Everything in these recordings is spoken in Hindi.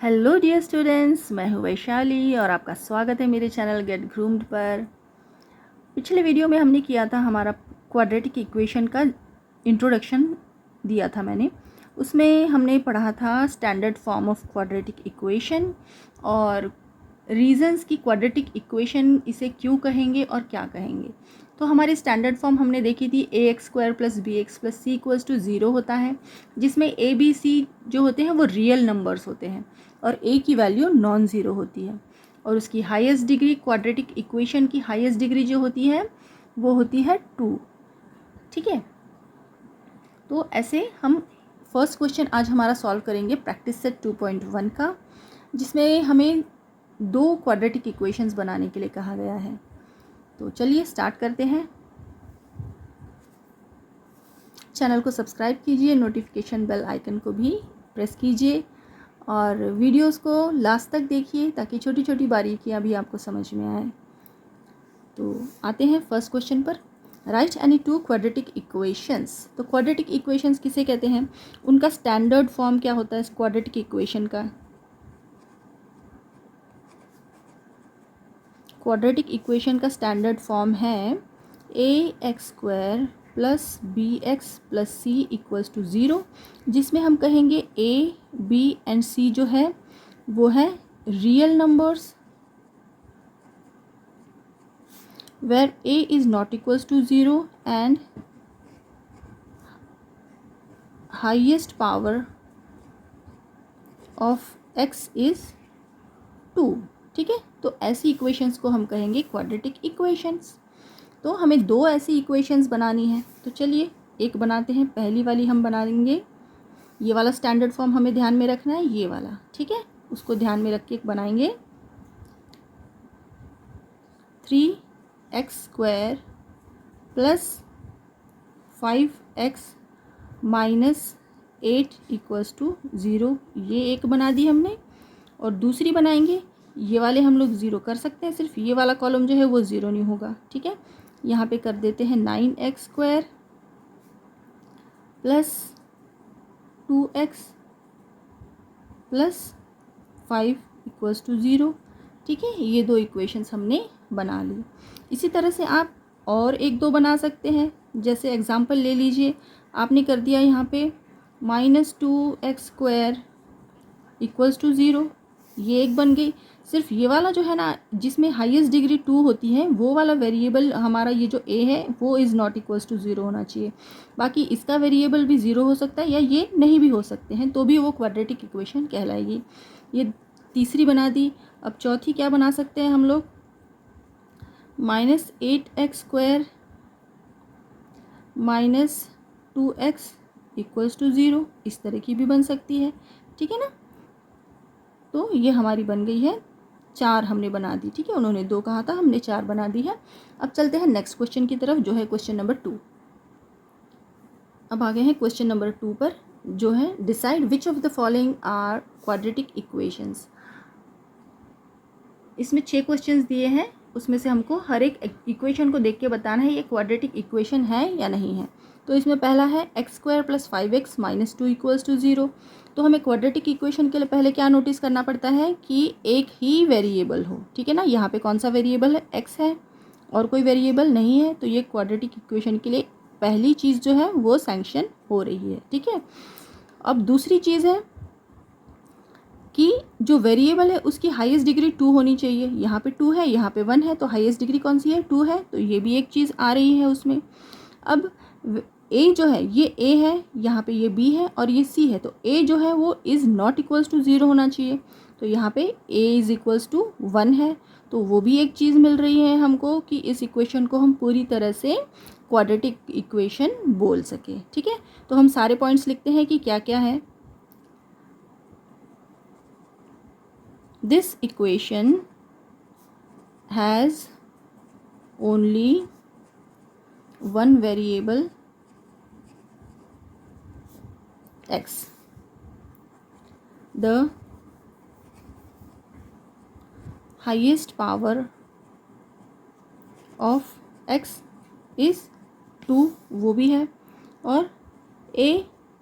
हेलो डियर स्टूडेंट्स, मैं हूँ वैशाली और आपका स्वागत है मेरे चैनल गेट ग्रूम्ड पर। पिछले वीडियो में हमने किया था हमारा क्वाड्रेटिक इक्वेशन का इंट्रोडक्शन दिया था मैंने। उसमें हमने पढ़ा था standard form of quadratic equation और रीजंस की क्वाड्रेटिक इक्वेशन इसे क्यों कहेंगे और क्या कहेंगे। तो हमारी स्टैंडर्ड फॉर्म हमने देखी थी ax² + bx + c = 0 होता है, जिसमें a b c जो होते हैं वो रियल नंबर्स होते हैं और a की वैल्यू नॉन ज़ीरो होती है। और उसकी हाईएस्ट डिग्री, क्वाड्रेटिक इक्वेशन की हाईएस्ट डिग्री जो होती है वो होती है 2। ठीक है, तो ऐसे हम फर्स्ट क्वेश्चन आज हमारा सॉल्व करेंगे प्रैक्टिस सेट 2.1 का, जिसमें हमें 2 क्वाड्रेटिक इक्वेशंस बनाने के लिए कहा गया है। तो चलिए स्टार्ट करते हैं। चैनल को सब्सक्राइब कीजिए, नोटिफिकेशन बेल आइकन को भी प्रेस कीजिए और वीडियोस को लास्ट तक देखिए ताकि छोटी छोटी बारीकियां भी आपको समझ में आए। तो आते हैं फर्स्ट क्वेश्चन पर। Right any 2 quadratic equations. तो क्वाड्रेटिक इक्वेशंस किसे कहते हैं, उनका स्टैंडर्ड फॉर्म क्या होता है इस क्वाड्रेटिक इक्वेशन का। क्वाड्रेटिक इक्वेशन का स्टैंडर्ड फॉर्म है ax² + bx + c = 0, जिसमें हम कहेंगे a, b एंड c जो है वो है real numbers where a is not equals to 0 and highest power of x is 2। ठीक है, तो ऐसी इक्वेशंस को हम कहेंगे क्वाड्रेटिक इक्वेशंस। तो हमें 2 ऐसी इक्वेशंस बनानी है, तो चलिए एक बनाते हैं। पहली वाली हम बनाएंगे, ये वाला स्टैंडर्ड फॉर्म हमें ध्यान में रखना है, ये वाला। ठीक है, उसको ध्यान में रख के बनाएंगे। 3x² + 5x - 8 = 0, ये एक बना दी हमने। और दूसरी बनाएंगे, ये वाले हम लोग ज़ीरो कर सकते हैं, सिर्फ ये वाला कॉलम जो है वो ज़ीरो नहीं होगा। ठीक है, यहाँ पे कर देते हैं 9x² + 2x + 5 = 0। ठीक है, ये 2 इक्वेशंस हमने बना ली। इसी तरह से आप और 1-2 बना सकते हैं। जैसे एग्जांपल ले लीजिए, आपने कर दिया यहाँ पे -2x² = 0, ये एक बन गई। सिर्फ ये वाला जो है ना, जिसमें हाईएस्ट डिग्री 2 होती है, वो वाला वेरिएबल हमारा ये जो a है वो इज़ नॉट इक्वल्स टू 0 होना चाहिए। बाकी इसका वेरिएबल भी 0 हो सकता है या ये नहीं भी हो सकते हैं, तो भी वो क्वाड्रेटिक इक्वेशन कहलाएगी। ये तीसरी बना दी। अब चौथी क्या बना सकते हैं हम लोग, -8x² - 2x = 0, इस तरह की भी बन सकती है। ठीक है ना, तो ये हमारी बन गई है 4 हमने बना दी। ठीक है, उन्होंने 2 कहा था, हमने 4 बना दी है। अब चलते हैं नेक्स्ट क्वेश्चन की तरफ, जो है क्वेश्चन नंबर 2। अब आ गए हैं क्वेश्चन नंबर 2 पर, जो है decide which of the following are quadratic equations. इसमें 6 क्वेश्चंस दिए हैं, उसमें से हमको हर एक इक्वेशन को देख के बताना है ये क्वाड्रेटिक इक्वेशन है या नहीं है। तो इसमें पहला है x² + 5x - 2 = 0। तो हमें क्वाड्रेटिक इक्वेशन के लिए पहले क्या नोटिस करना पड़ता है कि एक ही वेरिएबल हो। ठीक है ना, यहाँ पे कौन सा वेरिएबल है, x है और कोई वेरिएबल नहीं है, तो ये क्वाड्रेटिक इक्वेशन के लिए पहली चीज़ जो है वो सैंक्शन हो रही है। ठीक है, अब दूसरी चीज़ है कि जो वेरिएबल है उसकी हाईएस्ट डिग्री 2 होनी चाहिए। यहाँ पे 2 है, यहाँ पे 1 है, तो हाईएस्ट डिग्री कौन सी है, 2 है, तो ये भी एक चीज़ आ रही है उसमें। अब a जो है ये a है, यहाँ पे ये b है और ये c है, तो a जो है वो इज़ नॉट इक्वल्स टू 0 होना चाहिए। तो यहाँ पे a इज़ इक्वल्स टू 1 है, तो वो भी एक चीज़ मिल रही है हमको कि इस इक्वेशन को हम पूरी तरह से क्वाड्रेटिक इक्वेशन बोल सके। ठीक है, तो हम सारे पॉइंट्स लिखते हैं कि क्या क्या है। This equation has only one variable x. The highest power of x is 2, वो भी है, और a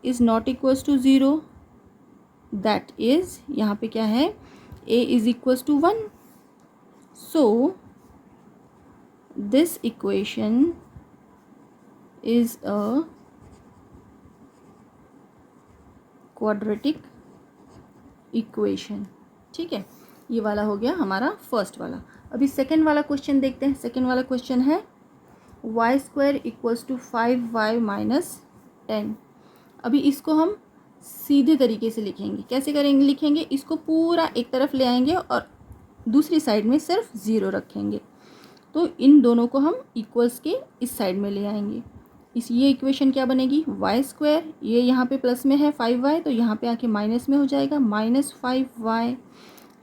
is not equals to 0 that is, यहाँ पे क्या है, a is equals to 1. So this equation is a quadratic equation. ठीक है, ये वाला हो गया हमारा फर्स्ट वाला. अभी सेकेंड वाला क्वेश्चन देखते हैं. सेकेंड वाला क्वेश्चन है y square equals to 5y minus 10. अभी इसको हम सीधे तरीके से लिखेंगे. कैसे करेंगे, लिखेंगे इसको पूरा एक तरफ ले आएंगे और दूसरी साइड में सिर्फ 0 रखेंगे. तो इन दोनों को हम इक्वल्स के इस साइड में ले आएंगे. ये इक्वेशन क्या बनेगी, वाई स्क्वायर, ये यहाँ पे प्लस में है 5y तो यहाँ पे आके माइनस में हो जाएगा, -5y.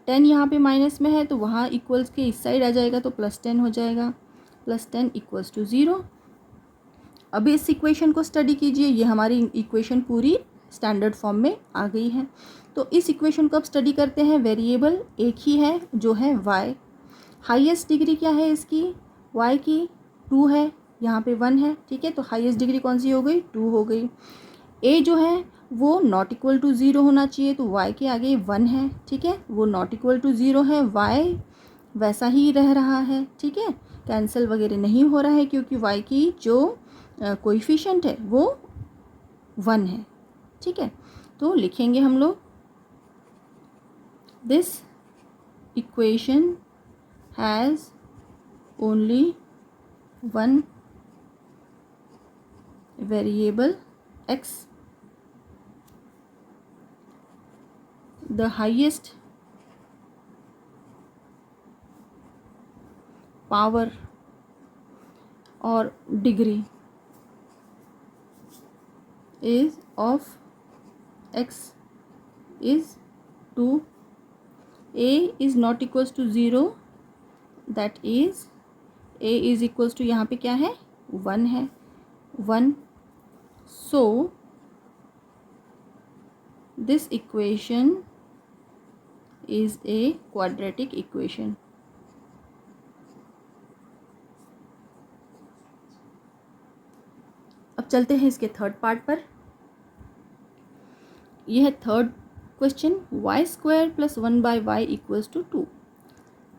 10 यहाँ पे माइनस में है तो वहाँ इक्वल्स के इस साइड आ जाएगा तो +10 हो जाएगा. +10 इक्वल्स टू 0. अब इस इक्वेशन को स्टडी कीजिए. ये हमारी इक्वेशन पूरी स्टैंडर्ड फॉर्म में आ गई है. तो इस इक्वेशन को अब स्टडी करते हैं. वेरिएबल एक ही है जो है y. हाईएस्ट डिग्री क्या है इसकी, y की 2 है, यहाँ पे 1 है. ठीक है, तो हाईएस्ट डिग्री कौन सी हो गई, 2 हो गई. a जो है वो नॉट इक्वल टू 0 होना चाहिए तो y के आगे 1 है. ठीक है, वो नॉट इक्वल टू 0 है, y वैसा ही रह रहा है. ठीक है, कैंसिल वगैरह नहीं हो रहा है क्योंकि y की जो कोएफिशिएंट है वो 1 है. ठीक है, तो लिखेंगे हम लोग this equation has only one variable x. The highest power or degree is of x is 2. a is not equals to 0, that is a is equals to यहाँ पे क्या है 1 है 1. so this equation is a quadratic equation. अब चलते हैं इसके थर्ड पार्ट पर. यह है third question, y square plus 1/y equals to 2.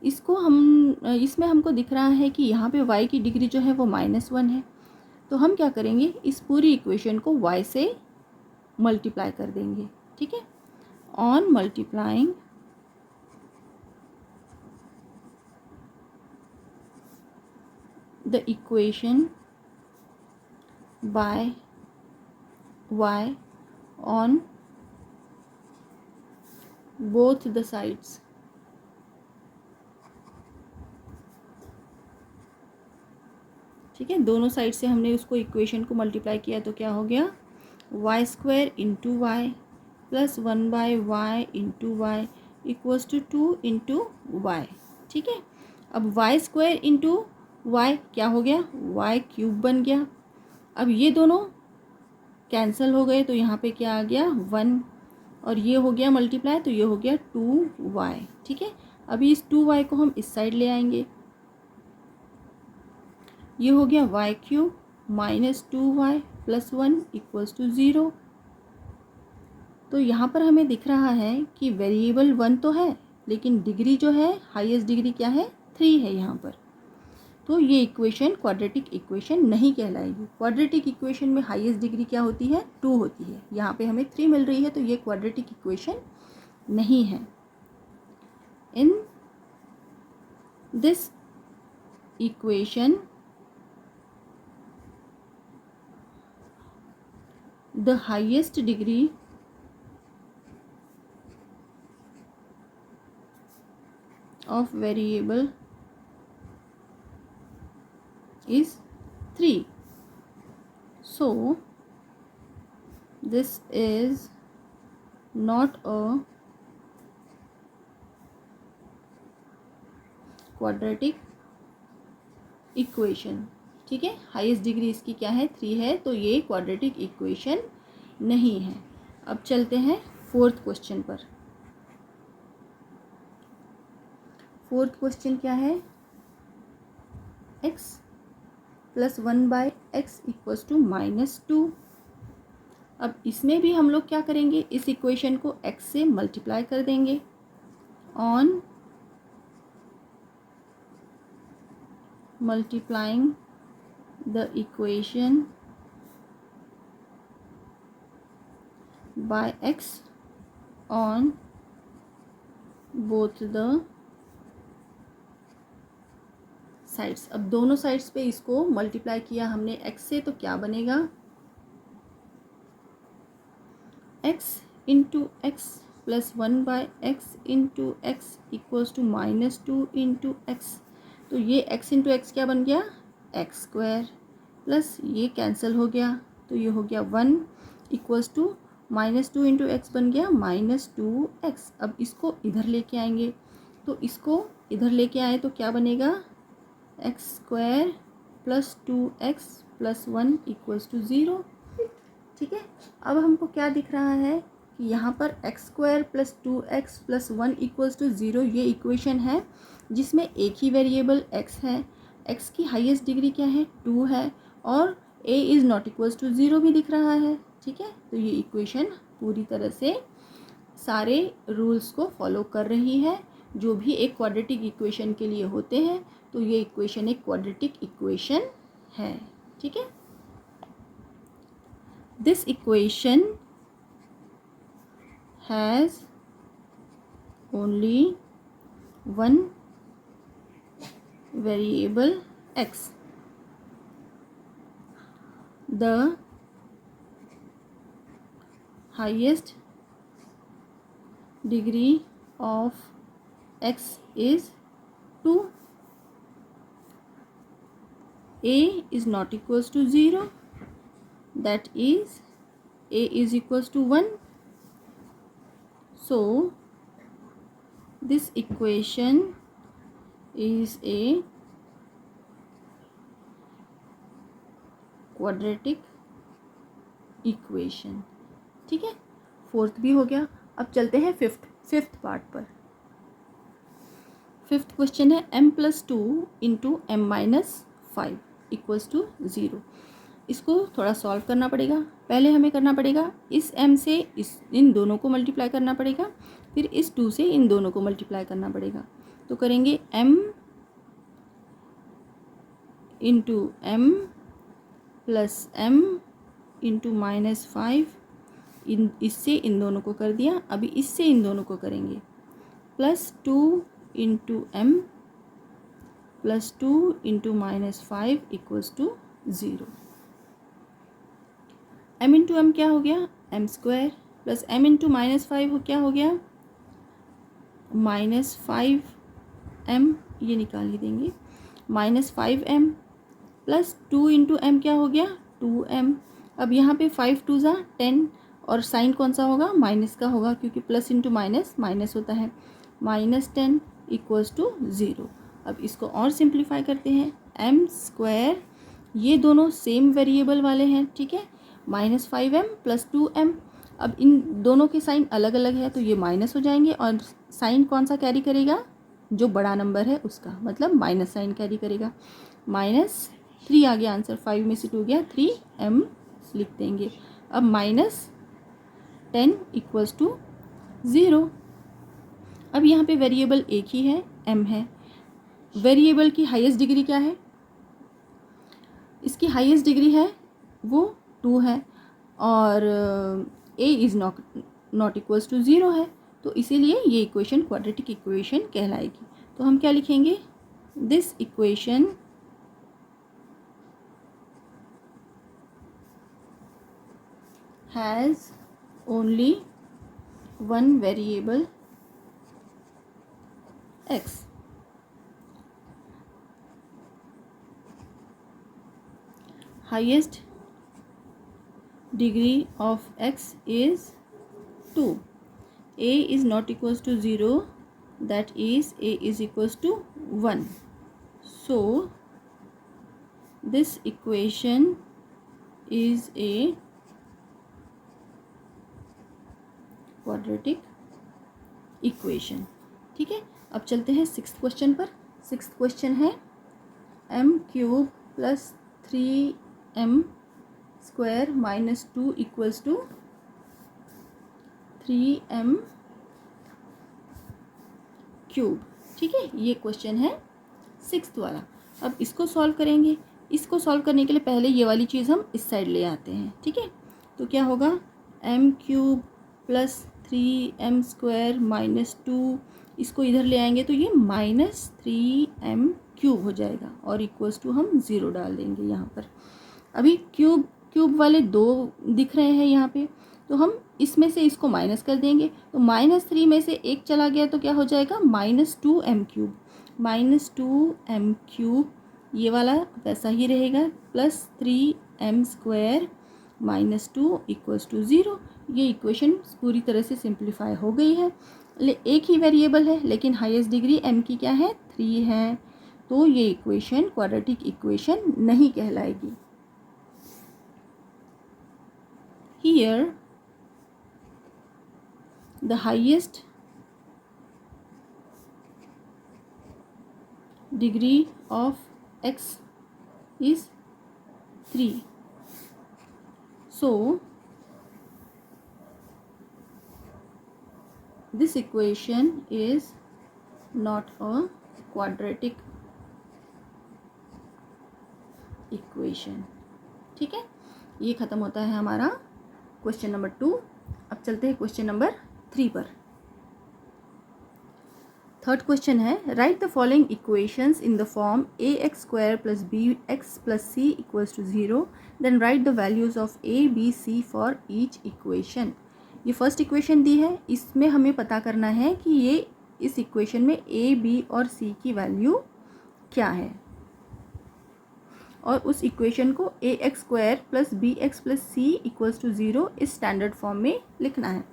इसको हम इसमें हमको दिख रहा है कि यहाँ पे y की डिग्री जो है वो -1 है. तो हम क्या करेंगे, इस पूरी इक्वेशन को y से मल्टीप्लाई कर देंगे. ठीक है, on multiplying the equation by y on both the sides. ठीक है, दोनों साइड से हमने उसको इक्वेशन को मल्टीप्लाई किया तो क्या हो गया, y square into y plus 1/y into y equals to 2 into y. ठीक है, अब वाई स्क्वायर इंटू y क्या हो गया, y क्यूब बन गया. अब ये दोनों कैंसिल हो गए तो यहाँ पे क्या आ गया 1 और ये हो गया मल्टीप्लाई तो ये हो गया 2y. ठीक है, अभी इस 2y को हम इस साइड ले आएंगे. ये हो गया y cube -2y plus 1 equals to 0. तो यहाँ पर हमें दिख रहा है कि वेरिएबल 1 तो है लेकिन डिग्री जो है हाईएस्ट डिग्री क्या है 3 है यहाँ पर. तो ये इक्वेशन क्वाड्रेटिक इक्वेशन नहीं कहलाएगी. क्वाड्रेटिक इक्वेशन में हाईएस्ट डिग्री क्या होती है 2 होती है. यहाँ पे हमें 3 मिल रही है तो ये क्वाड्रेटिक इक्वेशन नहीं है. In this equation the highest degree of variable is 3. So this is not a quadratic equation. ठीक है, हाईएस्ट डिग्री इसकी क्या है 3 है तो ये क्वाड्रेटिक इक्वेशन नहीं है. अब चलते हैं फोर्थ क्वेश्चन पर. फोर्थ क्वेश्चन क्या है, x plus 1/x equals to -2. अब इसमें भी हम लोग क्या करेंगे, इस इक्वेशन को x से मल्टीप्लाई कर देंगे on multiplying the equation by x on both the sides. अब दोनों साइड्स पे इसको मल्टीप्लाई किया हमने x से, तो क्या बनेगा, x into x plus 1/x into x equals to -2 into x. तो ये x इंटू एक्स क्या बन गया, x² प्लस ये कैंसिल हो गया, तो ये हो गया 1 इक्वल्स टू -2 इंटू एक्स बन गया -2x। अब इसको इधर लेके आएंगे, तो इसको इधर लेके आए तो क्या बनेगा, x² plus 2x plus 1 equals to 0। ठीक है, अब हमको क्या दिख रहा है कि यहाँ पर x² plus 2x plus 1 equals to 0 ये इक्वेशन है जिसमें एक ही वेरिएबल x है, x की हाईएस्ट डिग्री क्या है, 2 है, और a is not equals to 0 भी दिख रहा है। ठीक है, तो ये इक्वेशन पूरी तरह से सारे रूल्स को फॉलो कर रही है जो भी एक क्वाड्रेटिक इक्वेशन के लिए होते हैं। तो ये इक्वेशन एक क्वाड्रेटिक इक्वेशन है। ठीक है, this equation has only one variable x। The highest degree of x is 2, a is not equals to 0, that is a is equals to 1. So this equation is a quadratic equation। ठीक है, फोर्थ भी हो गया। अब चलते हैं फिफ्थ पार्ट पर। फिफ्थ क्वेश्चन है m+2 into m-5 equals to 0। इसको थोड़ा सॉल्व करना पड़ेगा। पहले हमें करना पड़ेगा इस m से इन दोनों को मल्टीप्लाई करना पड़ेगा, फिर इस 2 से इन दोनों को मल्टीप्लाई करना पड़ेगा। तो करेंगे m into m plus m into -5, इससे इन दोनों को कर दिया, अभी इससे इन दोनों को करेंगे, plus 2 into m plus 2 into -5 equals to 0। m into m क्या हो गया, m² प्लस m इंटू -5 क्या हो गया, -5m, ये निकाल ही देंगे, -5m प्लस 2 इंटू m क्या हो गया, 2m। अब यहाँ पे 5 2 ज़ा 10, और साइन कौन सा होगा, माइनस का होगा, क्योंकि प्लस इंटू माइनस माइनस होता है, -10 इक्वल्स टू 0। अब इसको और सिंप्लीफाई करते हैं, m², ये दोनों सेम वेरिएबल वाले हैं। ठीक है, -5m प्लस 2m। अब इन दोनों के साइन अलग अलग है, तो ये माइनस हो जाएंगे, और साइन कौन सा कैरी करेगा, जो बड़ा नंबर है उसका, मतलब माइनस साइन कैरी करेगा। -3 आ गया आंसर, 5 में से 2 गया, 3m लिख देंगे। अब -10 इक्वल्स टू 0। अब यहाँ पे वेरिएबल एक ही है, m है। वेरिएबल की हाईएस्ट डिग्री क्या है, इसकी हाईएस्ट डिग्री है वो 2 है, और a is not equals to 0 है, तो इसीलिए ये इक्वेशन क्वाड्रेटिक इक्वेशन कहलाएगी। तो हम क्या लिखेंगे, this equation has only one variable x। highest degree of x is 2, a is not equals to 0, that is a is equals to 1। so this equation is a quadratic equation. ठीक है, अब चलते हैं सिक्स्थ क्वेश्चन पर। सिक्स्थ क्वेश्चन है m³ plus 3m square minus 2 equals to 3m cube. ठीक है, ये क्वेश्चन है 6th वाला। अब इसको सॉल्व करेंगे। इसको सॉल्व करने के लिए पहले ये वाली चीज़ हम इस साइड ले आते हैं। ठीक है, तो क्या होगा, m cube plus 3m square minus 2, इसको इधर ले आएंगे तो ये माइनस 3m क्यूब हो जाएगा और इक्वल्स टू हम 0 डाल देंगे यहाँ पर। अभी क्यूब क्यूब वाले 2 दिख रहे हैं यहाँ पे, तो हम इसमें से इसको माइनस कर देंगे, तो -3 में से 1 चला गया तो क्या हो जाएगा, -2m क्यूब। -2m क्यूब ये वाला वैसा ही रहेगा, plus 3m square minus 2 equals to 0। ये इक्वेशन पूरी तरह से सिंप्लीफाई हो गई है। एक ही वेरिएबल है लेकिन हाईएस्ट डिग्री m की क्या है, 3 है, तो ये इक्वेशन क्वाड्रेटिक इक्वेशन नहीं कहलाएगी। Here the highest degree of x is 3. So this equation is not a quadratic equation. ठीक है, ये ख़त्म होता है हमारा क्वेश्चन नंबर 2। अब चलते हैं क्वेश्चन नंबर 3 पर। थर्ड क्वेश्चन है, write the following equations in the form ax square plus bx plus c equals to 0, then write the values of a b c for each equation. ये फर्स्ट इक्वेशन दी है, इसमें हमें पता करना है कि ये इस इक्वेशन में a b और c की वैल्यू क्या है, और उस इक्वेशन को ax square plus bx plus c equals to 0 इस स्टैंडर्ड फॉर्म में लिखना है।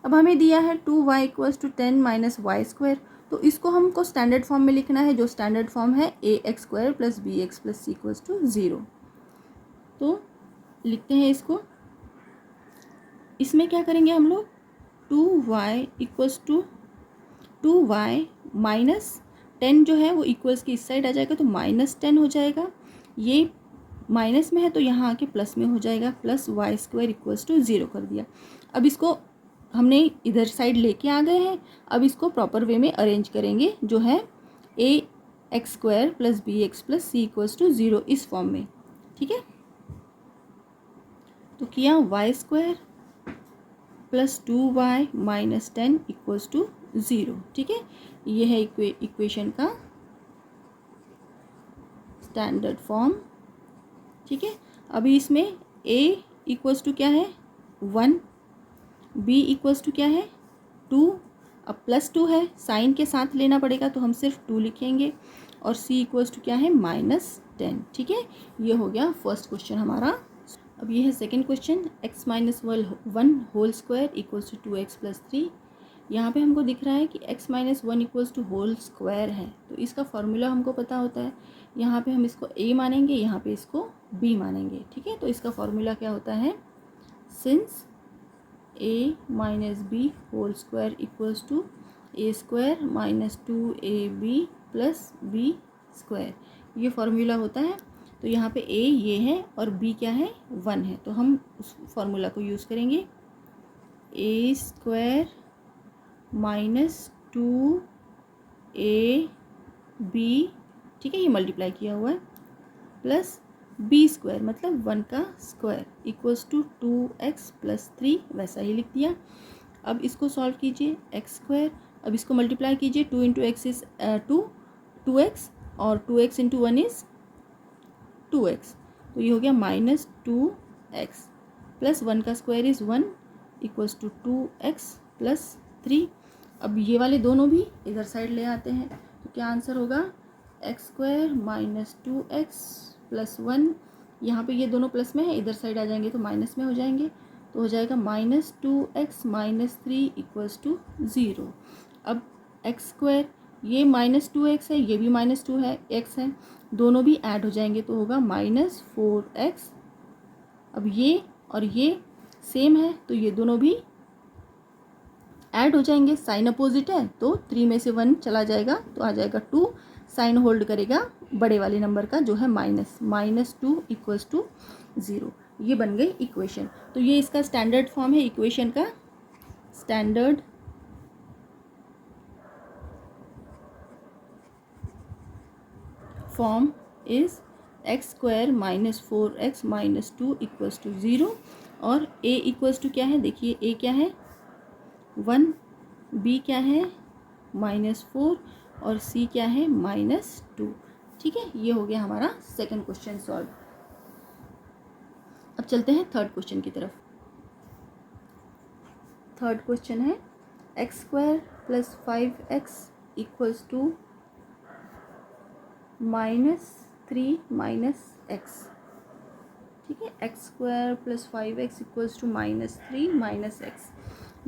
अब हमें दिया है 2y equals to 10 minus y square, तो इसको हमको स्टैंडर्ड फॉर्म में लिखना है, जो स्टैंडर्ड फॉर्म है ax square plus bx plus c equals to 0। तो लिखते हैं इसको। इसमें क्या करेंगे हम लोग, 2y equals to 2y minus 10 जो है वो इक्वल्स की इस साइड आ जाएगा, तो -10 हो जाएगा। ये माइनस में है तो यहाँ आके प्लस में हो जाएगा, plus y square equals to 0 कर दिया। अब इसको हमने इधर साइड लेके आ गए हैं, अब इसको प्रॉपर वे में अरेंज करेंगे, जो है ax square plus bx plus c equals to 0 इस फॉर्म में। ठीक है, तो किया y square plus 2y minus 10 equals to 0। ठीक है, ये है इक्वेशन का स्टैंडर्ड फॉर्म। ठीक है, अभी इसमें a इक्वल्स टू क्या है 1, b इक्वल्स टू क्या है 2, अब प्लस 2 है, साइन के साथ लेना पड़ेगा तो हम सिर्फ 2 लिखेंगे, और c इक्वल्स टू क्या है -10। ठीक है, ये हो गया फर्स्ट क्वेश्चन हमारा। अब ये है second question, x minus 1 whole square equals to 2x plus 3। यहाँ पे हमको दिख रहा है कि x minus 1 equals to whole square है, तो इसका फॉर्मूला हमको पता होता है। यहाँ पे हम इसको a मानेंगे, यहाँ पे इसको b मानेंगे। ठीक है, तो इसका फॉर्मूला क्या होता है, since a minus b whole square equals to a square minus 2ab plus b square, ये फॉर्मूला होता है। तो यहाँ पे a ये है और b क्या है 1 है, तो हम उस फॉर्मूला को यूज़ करेंगे, a स्क्वायर माइनस 2ab, ठीक है, ये मल्टीप्लाई किया हुआ है, प्लस b स्क्वायर मतलब 1 का square equals to 2x plus 3, वैसा ही लिख दिया। अब इसको सॉल्व कीजिए, x स्क्वायर, अब इसको मल्टीप्लाई कीजिए, 2 इंटू एक्स इज 2x और 2x इंटू 1 इज़ 2x, तो ये हो गया -2x प्लस 1 का square is 1 equals to 2x plus 3। अब ये वाले दोनों भी इधर साइड ले आते हैं, तो क्या आंसर होगा, x square minus 2x plus 1, यहाँ पे ये दोनों प्लस में है, इधर साइड आ जाएंगे तो माइनस में हो जाएंगे, तो हो जाएगा -2x माइनस 3 इक्वल्स टू 0। अब x स्क्वायर, ये -2x है, ये भी -2 है, x है, दोनों भी ऐड हो जाएंगे तो होगा -4x। अब ये और ये सेम है तो ये दोनों भी ऐड हो जाएंगे, साइन अपोजिट है तो 3 में से 1 चला जाएगा तो आ जाएगा 2, साइन होल्ड करेगा बड़े वाले नंबर का जो है -2 इक्वल्स टू 0। ये बन गई इक्वेशन। तो ये इसका स्टैंडर्ड फॉर्म है इक्वेशन का। Standard form is x square minus 4x minus 2 equals to 0। और a इक्वल्स टू क्या है, देखिए a क्या है 1, b क्या है -4 और c क्या है -2। ठीक है, ये हो गया हमारा सेकंड क्वेश्चन सॉल्व। अब चलते हैं थर्ड क्वेश्चन की तरफ। थर्ड क्वेश्चन है x square plus 5x equals to -3 minus x. ठीक है, x square plus 5x equals to -3 minus x.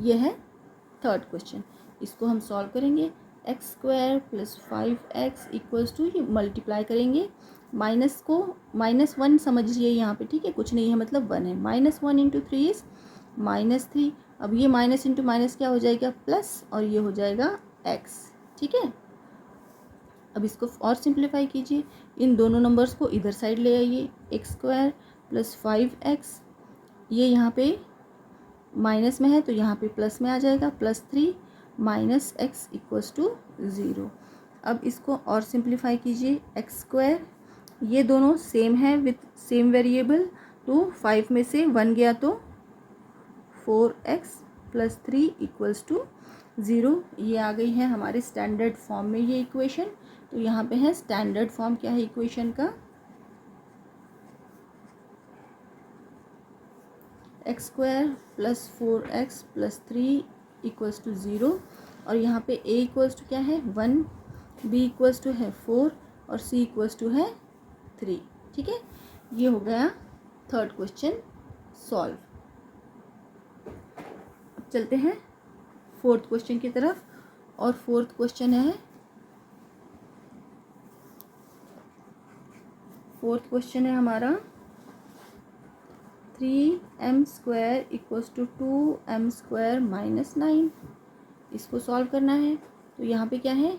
ये है थर्ड क्वेश्चन। इसको हम सॉल्व करेंगे। X square plus 5x equals to, ये मल्टीप्लाई करेंगे, माइनस को -1 समझिए यहाँ पे। ठीक है, कुछ नहीं है मतलब 1 है। -1 इंटू 3 इज -3। अब ये माइनस इंटू माइनस क्या हो जाएगा प्लस, और ये हो जाएगा x। ठीक है, अब इसको और सिंप्लीफाई कीजिए। इन दोनों नंबर्स को इधर साइड ले आइए। एक्स स्क्वायर प्लस 5x, ये यहाँ पे माइनस में है तो यहाँ पे प्लस में आ जाएगा, +3 माइनस एक्स इक्वल्स टू 0। अब इसको और सिंप्लीफाई कीजिए। एक्स स्क्वायर, ये दोनों सेम है विथ सेम वेरिएबल, तो 5 में से 1 गया तो 4x प्लस 3 इक्वल्स टू 0। ये आ गई है हमारे स्टैंडर्ड फॉर्म में ये इक्वेशन। तो यहाँ पे है स्टैंडर्ड फॉर्म क्या है इक्वेशन का, x square plus 4x plus 3 equals to 0। और यहाँ पे a इक्वल्स टू क्या है 1, b इक्वल्स टू है 4 और c इक्वल्स टू है 3। ठीक है, ये हो गया थर्ड क्वेश्चन सॉल्व। अब चलते हैं फोर्थ क्वेश्चन की तरफ। और फोर्थ क्वेश्चन है, फोर्थ क्वेश्चन है हमारा 3m square equals to 2m square minus 9। इसको सॉल्व करना है। तो यहाँ पे क्या है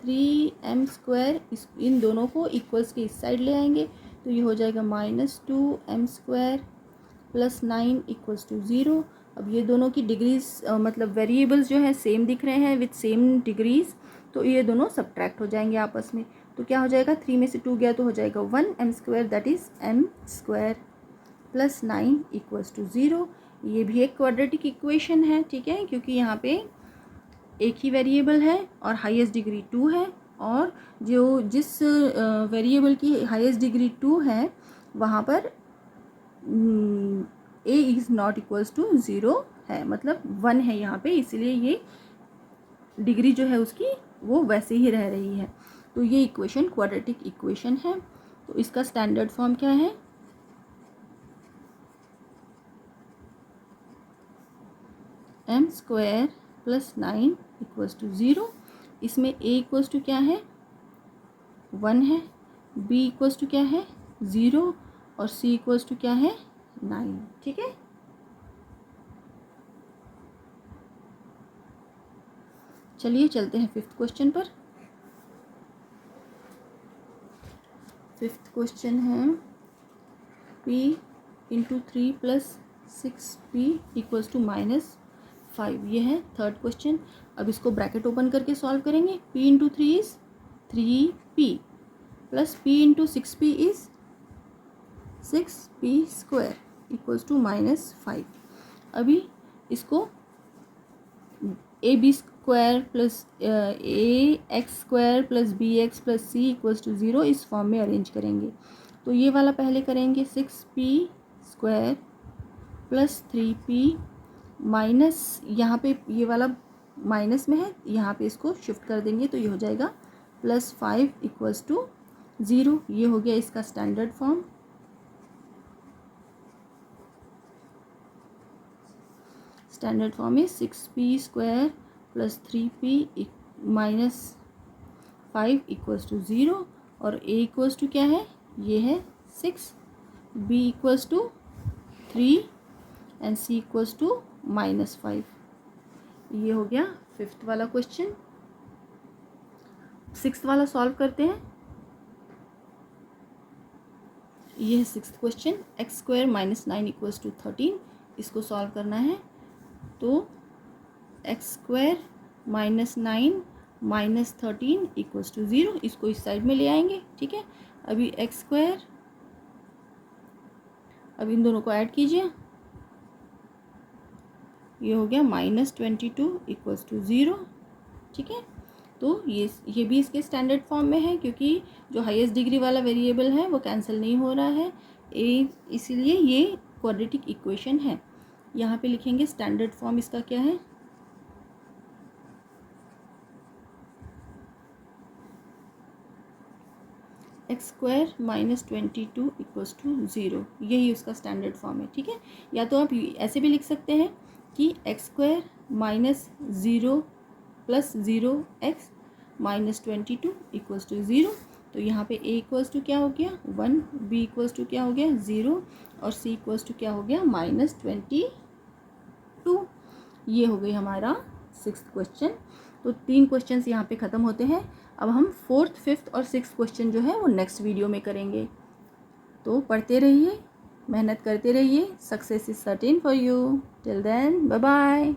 3m स्क्वायर, इन दोनों को इक्वल्स के इस साइड ले आएंगे तो ये हो जाएगा -2m square plus 9 equals to 0। अब ये दोनों की डिग्रीज मतलब वेरिएबल्स जो है सेम दिख रहे हैं विथ सेम डिग्रीज, तो ये दोनों सब्ट्रैक्ट हो जाएंगे आपस में। तो क्या हो जाएगा 3 में से 2 गया तो हो जाएगा 1m square, that is m square plus 9 equals to 0। ये भी एक क्वाड्रेटिक इक्वेशन है। ठीक है, क्योंकि यहाँ पे एक ही वेरिएबल है और हाईएस्ट डिग्री 2 है, और जो जिस वेरिएबल की हाईएस्ट डिग्री 2 है वहाँ पर a is not equals to 0 है, मतलब 1 है यहाँ पे, इसीलिए ये डिग्री जो है उसकी वो वैसे ही रह रही है। तो ये इक्वेशन क्वाड्रेटिक इक्वेशन है। तो इसका स्टैंडर्ड फॉर्म क्या है, m square plus 9 equals to 0। इसमें a इक्वल्स टू क्या है 1 है, b इक्वल्स टू क्या है 0 और c इक्वल्स टू क्या है 9। ठीक है, चलिए चलते हैं फिफ्थ क्वेश्चन पर। फिफ्थ क्वेश्चन है p into 3 plus 6p equals to -5। ये है थर्ड क्वेश्चन। अब इसको ब्रैकेट ओपन करके सॉल्व करेंगे। p into 3 is 3p plus p into 6p is 6p square equals to -5। अभी इसको a b square plus a x square plus b x plus c equals to 0 इस फॉर्म में अरेंज करेंगे। तो ये वाला पहले करेंगे 6p square plus 3p minus, यहाँ पे ये वाला माइनस में है, यहाँ पे इसको शिफ्ट कर देंगे तो ये हो जाएगा +5 इक्वल्स टू 0। ये हो गया इसका स्टैंडर्ड फॉर्म। स्टैंडर्ड फॉर्म में 6p square plus 3p minus 5 equals to 0। और a इक्वल्स टू क्या है, ये है 6, b equals to 3 and c equals to -5। ये हो गया फिफ्थ वाला क्वेश्चन। सिक्स्थ वाला सॉल्व करते हैं। ये है sixth question, x square minus 9 equals to 13, इसको सॉल्व करना है। तो x square minus 9 minus 13 equals to 0, इसको इस साइड में ले आएंगे, ठीक है। अभी एक्स स्क्वायर, अब इन दोनों को ऐड कीजिए, ये हो गया -22 इक्वल्स टू 0, ठीक है। तो ये भी इसके स्टैंडर्ड फॉर्म में है, क्योंकि जो हाईएस्ट डिग्री वाला वेरिएबल है वो कैंसिल नहीं हो रहा है, इसीलिए ये क्वाड्रेटिक इक्वेशन है। यहाँ पे लिखेंगे स्टैंडर्ड फॉर्म इसका क्या है, x square minus 22 equals to 0, यही उसका स्टैंडर्ड फॉर्म है, ठीक है। या तो आप ऐसे भी लिख सकते हैं कि x square minus 0 plus 0 x minus 22 equals to 0। तो यहाँ पे a इक्वल्स टू क्या हो गया 1, b इक्वल्स टू क्या हो गया 0 और c इक्वल्स टू क्या हो गया -22। ये हो गई हमारा सिक्स्थ क्वेश्चन। तो 3 क्वेश्चंस यहाँ पे ख़त्म होते हैं। अब हम फोर्थ, फिफ्थ और सिक्स्थ क्वेश्चन जो है वो नेक्स्ट वीडियो में करेंगे। तो पढ़ते रहिए, मेहनत करते रहिए, success is certain for you. Till then bye bye.